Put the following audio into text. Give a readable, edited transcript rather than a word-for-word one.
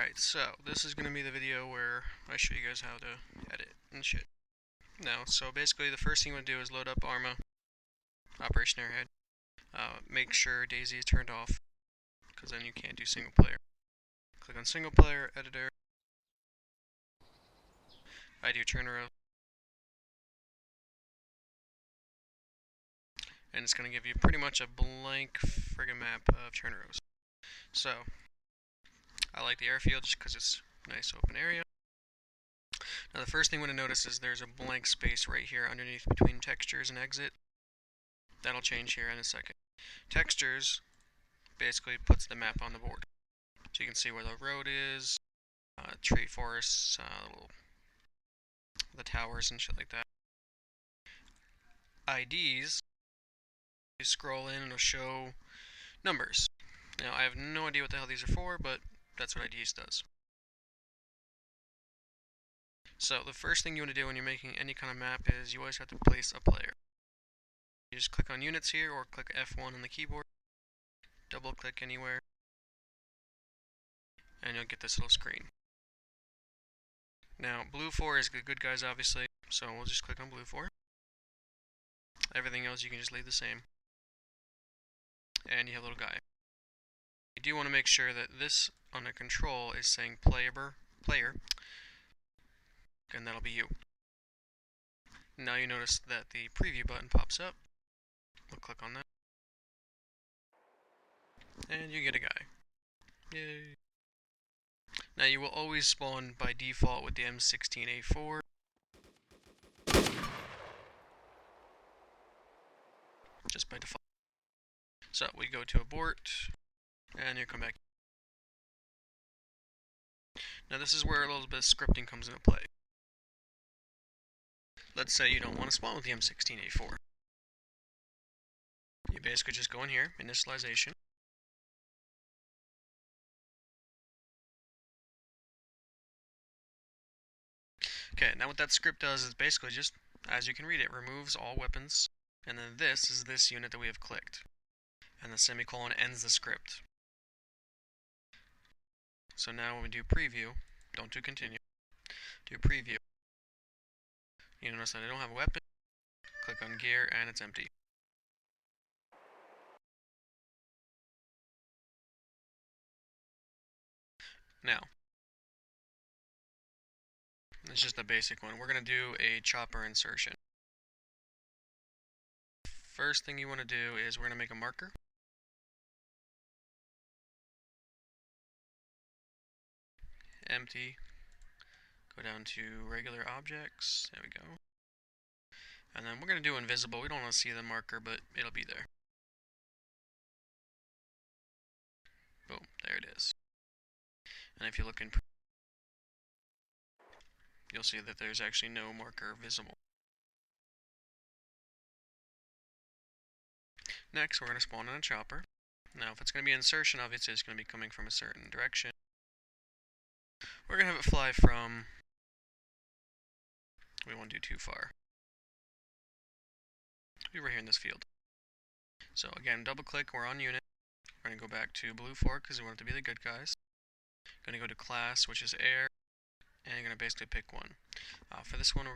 Alright, so this is going to be the video where I show you guys how to edit and shit. Now, so basically the first thing you want to do is load up Arma, Operation Airhead. Make sure Daisy is turned off, because then you can't do single player. Click on single player, editor. I do turn row. And it's going to give you pretty much a blank friggin' map of turn rows. So, I like the airfield just because it's a nice open area. Now the first thing you want to notice is there's a blank space right here underneath between textures and exit. That'll change here in a second. Textures basically puts the map on the board. So you can see where the road is, tree forests, the towers and shit like that. IDs, you scroll in and it'll show numbers. Now I have no idea what the hell these are for, but that's what IDs does. So the first thing you want to do when you're making any kind of map is you always have to place a player. You just click on units here or click F1 on the keyboard, double click anywhere, and you'll get this little screen. Now blue 4 is the good guys obviously, so we'll just click on blue 4. Everything else you can just leave the same. And you have a little guy. You do want to make sure that this on the control is saying player, and that'll be you. Now you notice that the preview button pops up. We'll click on that. And you get a guy. Yay. Now you will always spawn by default with the M16A4. Just by default. So we go to abort, and you come back. Now this is where a little bit of scripting comes into play. Let's say you don't want to spawn with the M16A4. You basically just go in here, initialization. Okay, now what that script does is basically just, as you can read it, removes all weapons, and then this is this unit that we have clicked. And the semicolon ends the script. So now when we do preview, don't do continue, do preview. You notice that I don't have a weapon, click on gear, and it's empty. Now, it's just a basic one. We're going to do a chopper insertion. First thing you want to do is we're going to make a marker. Empty. Go down to regular objects. There we go. And then we're going to do invisible. We don't want to see the marker, but it'll be there. Boom. There it is. And if you look in, you'll see that there's actually no marker visible. Next, we're going to spawn in a chopper. Now, if it's going to be insertion, obviously it's going to be coming from a certain direction. We're going to have it fly from, we won't do too far. We're right here in this field. So again, double click, we're on unit. We're going to go back to blue 4 because we want it to be the good guys. Going to go to class, which is air, and you're going to basically pick one. For this one, we're